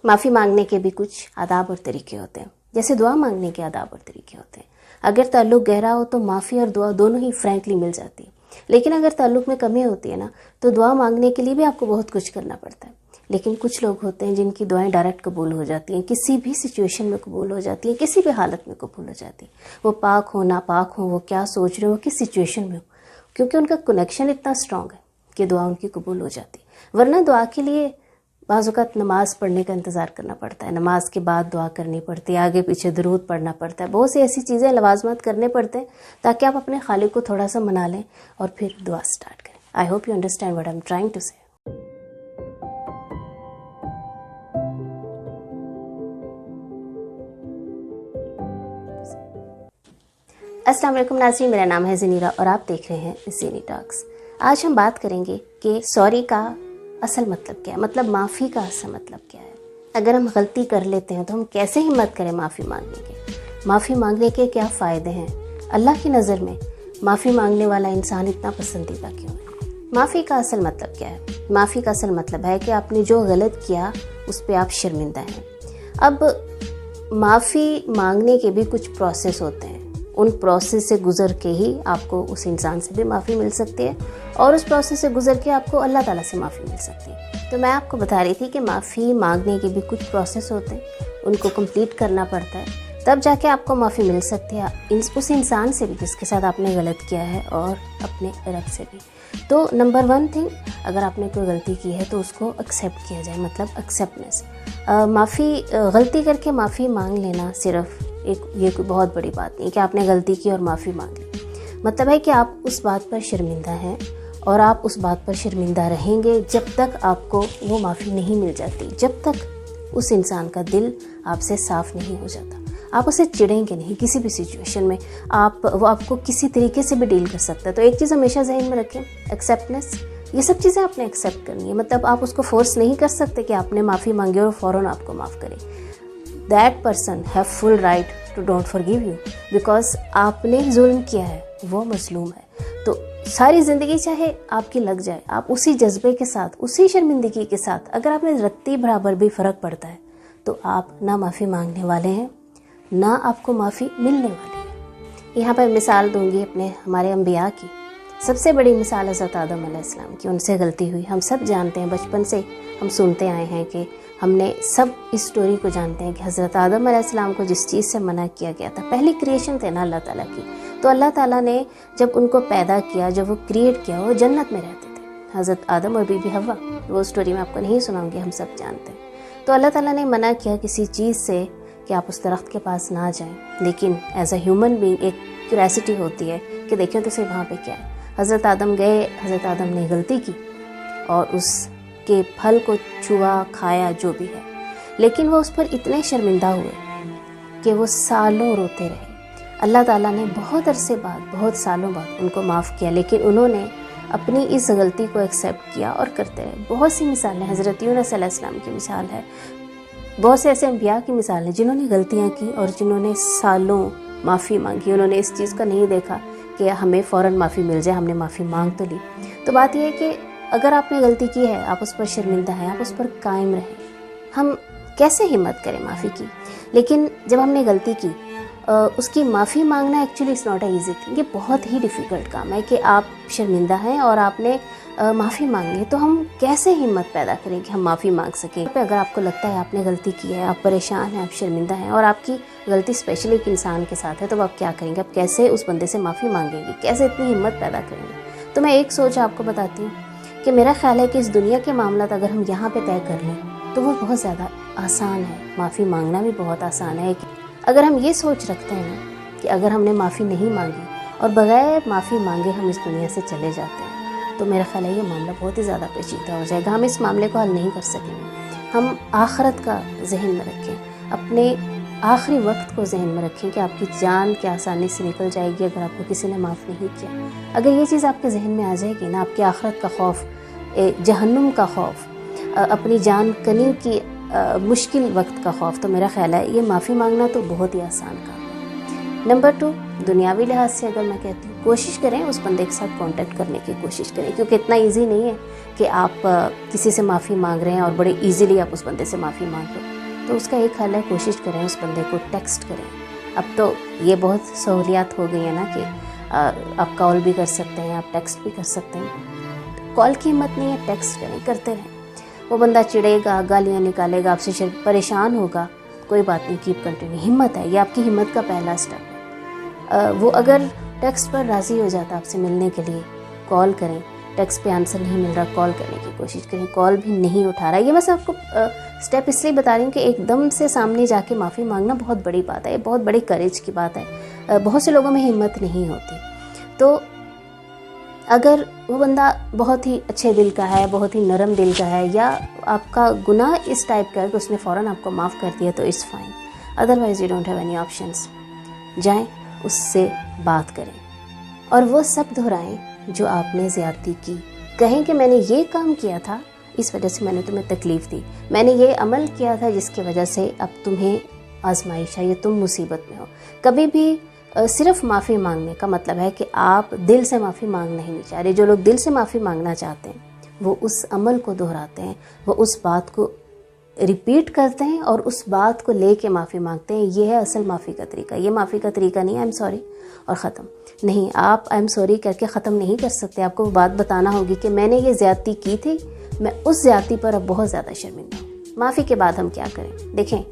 معافی مانگنے کے بھی کچھ آداب اور طریقے ہوتے ہیں، جیسے دعا مانگنے کے آداب اور طریقے ہوتے ہیں۔ اگر تعلق گہرا ہو تو معافی اور دعا دونوں ہی فرینکلی مل جاتی ہے، لیکن اگر تعلق میں کمی ہوتی ہے نا تو دعا مانگنے کے لیے بھی آپ کو بہت کچھ کرنا پڑتا ہے۔ لیکن کچھ لوگ ہوتے ہیں جن کی دعائیں ڈائریکٹ قبول ہو جاتی ہیں، کسی بھی سچویشن میں قبول ہو جاتی ہیں، کسی بھی حالت میں قبول ہو جاتی ہیں، وہ پاک ہو ناپاک ہو، وہ کیا سوچ رہے ہو، کس سچویشن میں ہو، کیونکہ ان کا کنیکشن اتنا اسٹرانگ ہے کہ دعا ان کی قبول ہو جاتی ہے۔ ورنہ دعا کے لیے بعض اوقات نماز پڑھنے کا انتظار کرنا پڑتا ہے، نماز کے بعد دعا کرنی پڑتی ہے، آگے پیچھے درود پڑھنا پڑتا ہے، بہت سی ایسی چیزیں لوازمات کرنے پڑتے ہیں تاکہ آپ اپنے خالق کو تھوڑا سا منا لیں اور پھر دعا سٹارٹ کریں۔ I hope you understand what I am trying to say. السلام علیکم ناظرین، میرا نام ہے زنیرہ اور آپ دیکھ رہے ہیں زینی ٹاکس۔ آج ہم بات کریں گے کہ سوری کا اصل مطلب کیا ہے، مطلب معافی کا اصل مطلب کیا ہے۔ اگر ہم غلطی کر لیتے ہیں تو ہم کیسے ہمت کریں معافی مانگنے کے، معافی مانگنے کے کیا فائدے ہیں، اللہ کی نظر میں معافی مانگنے والا انسان اتنا پسندیدہ کیوں ہے۔ معافی کا اصل مطلب کیا ہے؟ معافی کا اصل مطلب ہے کہ آپ نے جو غلط کیا اس پہ آپ شرمندہ ہیں۔ اب معافی مانگنے کے بھی کچھ پروسیس ہوتے ہیں، ان پروسیس سے گزر کے ہی آپ کو اس انسان سے بھی معافی مل سکتی ہے اور اس پروسیس سے گزر کے آپ کو اللہ تعالیٰ سے معافی مل سکتی ہے۔ تو میں آپ کو بتا رہی تھی کہ معافی مانگنے کے بھی کچھ پروسیس ہوتے ہیں، ان کو کمپلیٹ کرنا پڑتا ہے، تب جا کے آپ کو معافی مل سکتی ہے اس انسان سے بھی جس کے ساتھ آپ نے غلط کیا ہے اور اپنے رب سے بھی۔ تو نمبر 1 تھنگ، اگر آپ نے کوئی غلطی کی ہے تو اس کو ایکسیپٹ کیا جائے، مطلب ایکسیپٹنس۔ غلطی کر کے معافی مانگ لینا صرف یہ کوئی بہت بڑی بات نہیں کہ آپ نے غلطی کی اور معافی مانگ لی، مطلب ہے کہ آپ اس بات پر شرمندہ ہیں اور آپ اس بات پر شرمندہ رہیں گے جب تک آپ کو وہ معافی نہیں مل جاتی، جب تک اس انسان کا دل آپ سے صاف نہیں ہو جاتا۔ آپ اسے چڑھیں گے نہیں کسی بھی سچویشن میں، وہ آپ کو کسی طریقے سے بھی ڈیل کر سکتا ہے۔ تو ایک چیز ہمیشہ ذہن میں رکھیں، ایکسیپٹنس۔ یہ سب چیزیں آپ نے ایکسیپٹ کرنی ہے، مطلب آپ اس کو فورس نہیں کر سکتے کہ آپ نے معافی مانگی اور فوراً آپ کو معاف کرے۔ That person have full right to don't forgive you because آپ نے ظلم کیا ہے، وہ مظلوم ہے۔ تو ساری زندگی چاہے آپ کی لگ جائے، آپ اسی جذبے کے ساتھ، اسی شرمندگی کے ساتھ، اگر آپ نے رتی برابر بھی فرق پڑتا ہے تو آپ نہ معافی مانگنے والے ہیں نہ آپ کو معافی ملنے والی ہے۔ یہاں پر مثال دوں گی ہمارے انبیاء کی۔ سب سے بڑی مثال حضرت آدم علیہ السلام کی، ان سے غلطی ہوئی، ہم سب جانتے ہیں، بچپن سے ہم سنتے آئے ہیں کہ ہم نے سب اس سٹوری کو جانتے ہیں کہ حضرت آدم علیہ السلام کو جس چیز سے منع کیا گیا تھا، پہلی کریشن تھے نا اللہ تعالیٰ کی، تو اللہ تعالیٰ نے جب ان کو پیدا کیا، جب وہ کریٹ کیا، وہ جنت میں رہتے تھے، حضرت آدم اور بی بی حوا۔ وہ سٹوری میں آپ کو نہیں سناؤں گی، ہم سب جانتے ہیں۔ تو اللہ تعالیٰ نے منع کیا کسی چیز سے کہ آپ اس درخت کے پاس نہ جائیں، لیکن ایز اے ہیومن بینگ ایک کیوریسٹی ہوتی ہے کہ دیکھیں تو صحیح وہاں پہ کیا ہے۔ حضرت آدم گئے، حضرت آدم نے غلطی کی اور اس کے پھل کو چھوا، کھایا، جو بھی ہے، لیکن وہ اس پر اتنے شرمندہ ہوئے کہ وہ سالوں روتے رہے۔ اللہ تعالیٰ نے بہت عرصے بعد، بہت سالوں بعد ان کو معاف کیا، لیکن انہوں نے اپنی اس غلطی کو ایکسیپٹ کیا اور کرتے رہے۔ بہت سی مثالیں، حضرت یونس علیہ السلام کی مثال ہے، بہت سے ایسے انبیاء کی مثال ہے جنہوں نے غلطیاں کی اور جنہوں نے سالوں معافی مانگی۔ انہوں نے اس چیز کا نہیں دیکھا کہ ہمیں فوراً معافی مل جائے، ہم نے معافی مانگ تو لی۔ تو بات یہ ہے کہ اگر آپ نے غلطی کی ہے، آپ اس پر شرمندہ ہیں، آپ اس پر قائم رہیں۔ ہم کیسے ہمت کریں معافی کی؟ لیکن جب ہم نے غلطی کی، اس کی معافی مانگنا actually it's not a easy thing, یہ بہت ہی ڈیفیکلٹ کام ہے کہ آپ شرمندہ ہیں اور آپ نے معافی مانگی ہے۔ تو ہم کیسے ہمت پیدا کریں کہ ہم معافی مانگ سکیں؟ اگر آپ کو لگتا ہے آپ نے غلطی کی ہے، آپ پریشان ہیں، آپ شرمندہ ہیں اور آپ کی غلطی اسپیشلی ایک انسان کے ساتھ ہے، تو آپ کیا کریں گے؟ آپ کیسے اس بندے سے معافی مانگیں گے؟ کیسے اتنی ہمت پیدا کریں گے؟ تو میں ایک سوچ آپ کو بتاتی ہوں کہ میرا خیال ہے کہ اس دنیا کے معاملات اگر ہم یہاں پہ طے کر لیں تو وہ بہت زیادہ آسان ہے، معافی مانگنا بھی بہت آسان ہے۔ اگر ہم یہ سوچ رکھتے ہیں نا کہ اگر ہم نے معافی نہیں مانگی اور بغیر معافی مانگے ہم اس دنیا سے چلے جاتے ہیں تو میرا خیال ہے یہ معاملہ بہت ہی زیادہ پیچیدہ ہو جائے گا، ہم اس معاملے کو حل نہیں کر سکیں گے۔ ہم آخرت کا ذہن میں رکھیں، اپنے آخری وقت کو ذہن میں رکھیں کہ آپ کی جان کیا آسانی سے نکل جائے گی اگر آپ کو کسی نے معاف نہیں کیا۔ اگر یہ چیز آپ کے ذہن میں آ جائے گی نا، آپ کی آخرت کا خوف، جہنم کا خوف، اپنی جان کنی کی مشکل وقت کا خوف، تو میرا خیال ہے یہ معافی مانگنا تو بہت ہی آسان کام ہے۔ نمبر 2، دنیاوی لحاظ سے اگر میں کہتی ہوں، کوشش کریں اس بندے کے ساتھ کانٹیکٹ کرنے کی کوشش کریں، کیونکہ اتنا ایزی نہیں ہے کہ آپ کسی سے معافی مانگ رہے ہیں اور بڑے ایزیلی آپ اس بندے سے معافی مانگ لو۔ تو اس کا ایک حل ہے کوشش کریں اس بندے کو ٹیکسٹ کریں. اب تو یہ بہت سہولیات ہو گئی ہیں نا کہ آپ کال بھی کر سکتے ہیں, آپ ٹیکسٹ بھی کر سکتے ہیں. کال کی ہمت نہیں ہے, ٹیکسٹ کریں, کرتے رہیں. وہ بندہ چڑے گا, گالیاں نکالے گا, آپ سے پریشان ہوگا, کوئی بات نہیں, کیپ کنٹینیو. ہمت ہے, یہ آپ کی ہمت کا پہلا اسٹیپ ہے. وہ اگر ٹیکسٹ پر راضی ہو جاتا آپ سے ملنے کے لیے, کال کریں. ٹیکسٹ پہ آنسر نہیں مل رہا, کال کرنے کی کوشش کریں. کال بھی نہیں اٹھا رہا, یہ میں آپ کو اسٹیپ اس لیے بتا رہی ہوں کہ ایک دم سے سامنے جا کے معافی مانگنا بہت بڑی بات ہے, یہ بہت بڑی کریج کی بات ہے. بہت سے لوگوں میں ہمت نہیں ہوتی. تو اگر وہ بندہ بہت ہی اچھے دل کا ہے, بہت ہی نرم دل کا ہے, یا آپ کا گناہ اس ٹائپ کا ہے کہ اس نے فوراً آپ کو معاف کر دیا, تو it's fine. Otherwise you don't have any options. جائیں, اس سے بات کریں اور وہ سب دہرائیں جو آپ نے زیادتی کی. کہیں کہ میں نے یہ کام کیا تھا, اس وجہ سے میں نے تمہیں تکلیف دی, میں نے یہ عمل کیا تھا جس کی وجہ سے اب تمہیں آزمائش ہے, یا تم مصیبت میں ہو. کبھی بھی صرف معافی مانگنے کا مطلب ہے کہ آپ دل سے معافی مانگنا ہی نہیں چاہ رہے. جو لوگ دل سے معافی مانگنا چاہتے ہیں وہ اس عمل کو دہراتے ہیں, وہ اس بات کو ریپیٹ کرتے ہیں اور اس بات کو لے کے معافی مانگتے ہیں. یہ ہے اصل معافی کا طریقہ. یہ معافی کا طریقہ نہیں آئی ایم سوری اور ختم نہیں. آپ آئی ایم سوری کر کے ختم نہیں کر سکتے. آپ کو وہ بات بتانا ہوگی کہ میں نے یہ زیادتی کی تھی, میں اس زیادتی پر اب بہت زیادہ شرمندہ ہوں. معافی کے بعد ہم کیا کریں؟ دیکھیں,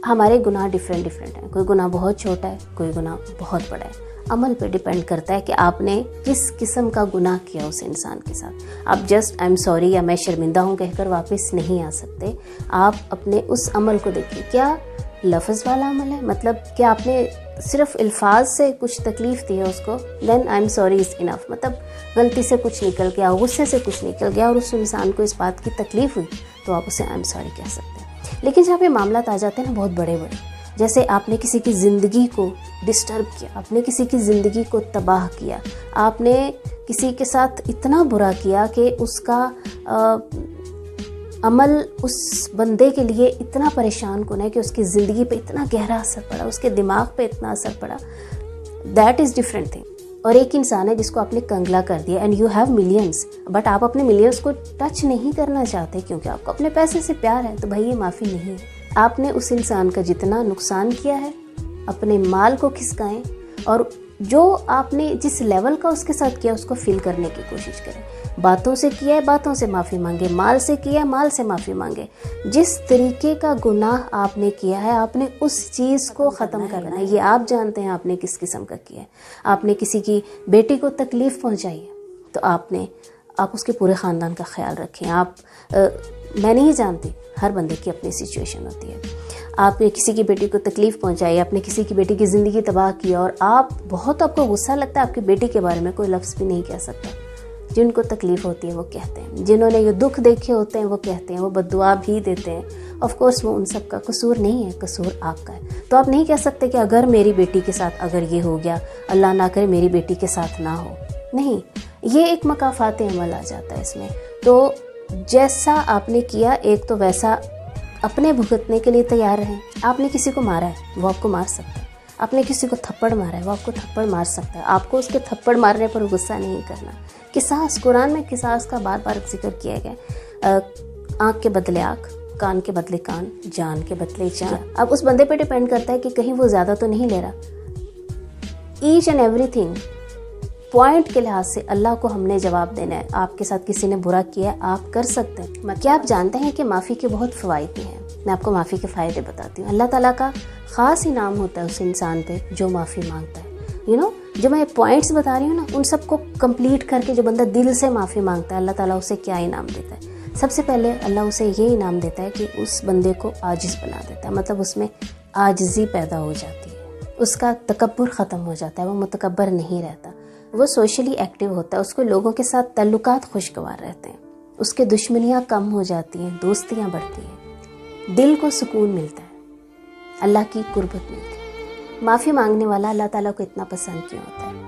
ہمارے گناہ ڈیفرنٹ ہیں. کوئی گناہ بہت چھوٹا ہے, کوئی گناہ بہت بڑا ہے. عمل پہ ڈیپینڈ کرتا ہے کہ آپ نے کس قسم کا گناہ کیا اس انسان کے ساتھ. آپ جسٹ آئی ایم سوری یا میں شرمندہ ہوں کہہ کر واپس نہیں آ سکتے. آپ اپنے اس عمل کو دیکھیے, کیا لفظ والا عمل ہے, مطلب کہ آپ نے صرف الفاظ سے کچھ تکلیف دی ہے اس کو, دین آئی ایم سوری از انف. مطلب غلطی سے کچھ نکل گیا, غصے سے کچھ نکل گیا اور اس انسان کو اس بات کی تکلیف ہوئی, تو آپ اسے آئی ایم سوری کہہ سکتے ہیں. لیکن جہاں پہ معاملات آ جاتے ہیں نا بہت بڑے بڑے, جیسے آپ نے کسی کی زندگی کو ڈسٹرب کیا, آپ نے کسی کی زندگی کو تباہ کیا, آپ نے کسی کے ساتھ اتنا برا کیا کہ اس کا عمل اس بندے کے لیے اتنا پریشان کن ہے کہ اس کی زندگی پہ اتنا گہرا اثر پڑا, اس کے دماغ پہ اتنا اثر پڑا. That is different thing. اور ایک انسان ہے جس کو آپ نے کنگلا کر دیا, and you have millions, but آپ اپنے ملینس کو ٹچ نہیں کرنا چاہتے کیونکہ آپ کو اپنے پیسے سے پیار ہے. تو بھائی یہ معافی نہیں ہے. آپ نے اس انسان کا جتنا نقصان کیا ہے اپنے مال کو کھسکائیں, اور جو آپ نے جس لیول کا اس کے ساتھ کیا اس کو فل کرنے کی کوشش کریں. باتوں سے کیا ہے باتوں سے معافی مانگے, مال سے کیا ہے مال سے معافی مانگے. جس طریقے کا گناہ آپ نے کیا ہے آپ نے اس چیز کو ختم کرنا ہے. یہ آپ جانتے ہیں آپ نے کس قسم کا کیا ہے. آپ نے کسی کی بیٹی کو تکلیف پہنچائی ہے تو آپ اس کے پورے خاندان کا خیال رکھیں. میں نہیں جانتی, ہر بندے کی اپنی سچویشن ہوتی ہے. آپ نے کسی کی بیٹی کو تکلیف پہنچائی, آپ نے کسی کی بیٹی کی زندگی تباہ کی, اور آپ کو غصہ لگتا ہے, آپ کی بیٹی کے بارے میں کوئی لفظ بھی نہیں کہہ سکتا. جن کو تکلیف ہوتی ہے وہ کہتے ہیں, جنہوں نے یہ دکھ دیکھے ہوتے ہیں وہ کہتے ہیں, وہ بد دعا بھی دیتے ہیں. آف کورس وہ ان سب کا قصور نہیں ہے, قصور آپ کا ہے. تو آپ نہیں کہہ سکتے کہ اگر میری بیٹی کے ساتھ اگر یہ ہو گیا, اللہ نہ کرے میری بیٹی کے ساتھ نہ ہو. نہیں, یہ ایک مکافات عمل آ جاتا ہے اس میں. تو جیسا آپ نے کیا ایک تو ویسا اپنے بھگتنے کے لیے تیار رہیں. آپ نے کسی کو مارا ہے وہ آپ کو مار سکتا ہے, آپ نے کسی کو تھپڑ مارا ہے وہ آپ کو تھپڑ مار سکتا ہے. آپ کو اس کے تھپڑ مارنے پر غصہ نہیں کرنا. قصاص, قرآن میں قصاص کا بار بار ذکر کیا گیا. آنکھ کے بدلے آنکھ, کان کے بدلے کان, جان کے بدلے جان. اب اس بندے پہ ڈیپینڈ کرتا ہے کہ کہیں وہ زیادہ تو نہیں لے رہا. Each and every thing point کے لحاظ سے اللہ کو ہم نے جواب دینا ہے. آپ کے ساتھ کسی نے برا کیا ہے آپ کر سکتے ہیں. کیا آپ جانتے ہیں کہ معافی کے بہت فوائد بھی ہیں؟ میں آپ کو معافی کے فائدے بتاتی ہوں. اللہ تعالیٰ کا خاص انعام ہوتا ہے اس انسان پہ جو معافی مانگتا ہے. جو میں پوائنٹس بتا رہی ہوں نا, ان سب کو کمپلیٹ کر کے جو بندہ دل سے معافی مانگتا ہے اللہ تعالیٰ اسے کیا انعام دیتا ہے؟ سب سے پہلے اللہ اسے یہ انعام دیتا ہے کہ اس بندے کو عاجز بنا دیتا ہے. مطلب اس میں عاجزی پیدا ہو جاتی ہے, اس کا تکبر ختم ہو جاتا ہے, وہ متکبر نہیں رہتا, وہ سوشلی ایکٹیو ہوتا ہے, اس کو لوگوں کے ساتھ تعلقات خوشگوار رہتے ہیں, اس کے دشمنیاں کم ہو جاتی ہیں, دوستیاں بڑھتی ہیں, دل کو سکون ملتا ہے, اللہ کی قربت ملتی ہے. معافی مانگنے والا اللہ تعالیٰ کو اتنا پسند کیوں ہوتا ہے؟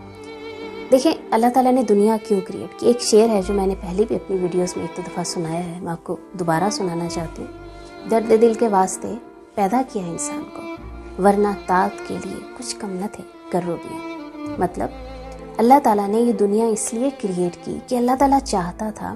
دیکھیں, اللہ تعالیٰ نے دنیا کیوں کریٹ کی. ایک شعر ہے جو میں نے پہلے بھی اپنی ویڈیوز میں ایک دو دفعہ سنایا ہے, میں آپ کو دوبارہ سنانا چاہتی ہوں. درد دل کے واسطے پیدا کیا انسان کو, ورنہ طاعت کے لیے کچھ کم نہ تھے کرو بھی. مطلب اللہ تعالیٰ نے یہ دنیا اس لیے کریٹ کی کہ اللہ تعالیٰ چاہتا تھا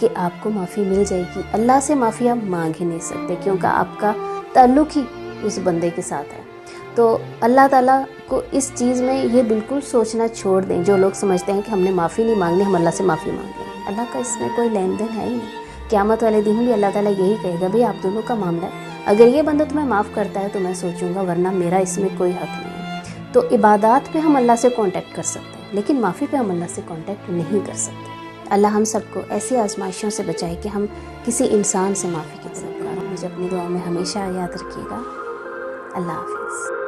کہ آپ کو معافی مل جائے گی. اللہ سے معافی آپ مانگ ہی نہیں سکتے کیونکہ آپ کا تعلق ہی اس بندے کے ساتھ ہے. تو اللہ تعالیٰ کو اس چیز میں یہ بالکل سوچنا چھوڑ دیں. جو لوگ سمجھتے ہیں کہ ہم نے معافی نہیں مانگنی، ہم اللہ سے معافی مانگ لیں، اللہ کا اس میں کوئی لین دین ہے ہی نہیں. قیامت والے دن بھی اللہ تعالیٰ یہی کہے گا بھئی آپ دونوں کا معاملہ ہے، اگر یہ بندہ تمہیں معاف کرتا ہے تو میں سوچوں گا، ورنہ میرا اس میں کوئی حق نہیں ہے. تو عبادات پہ ہم اللہ سے کانٹیکٹ کر سکتے ہیں لیکن معافی پہ ہم اللہ سے کانٹیکٹ نہیں کر سکتے. اللہ ہم سب کو ایسی آزمائشوں سے بچائے کہ ہم کسی انسان سے معافی کی طلب کریں. مجھے اپنی دعاؤں میں ہمیشہ یاد رکھیے گا. اللہ حافظ.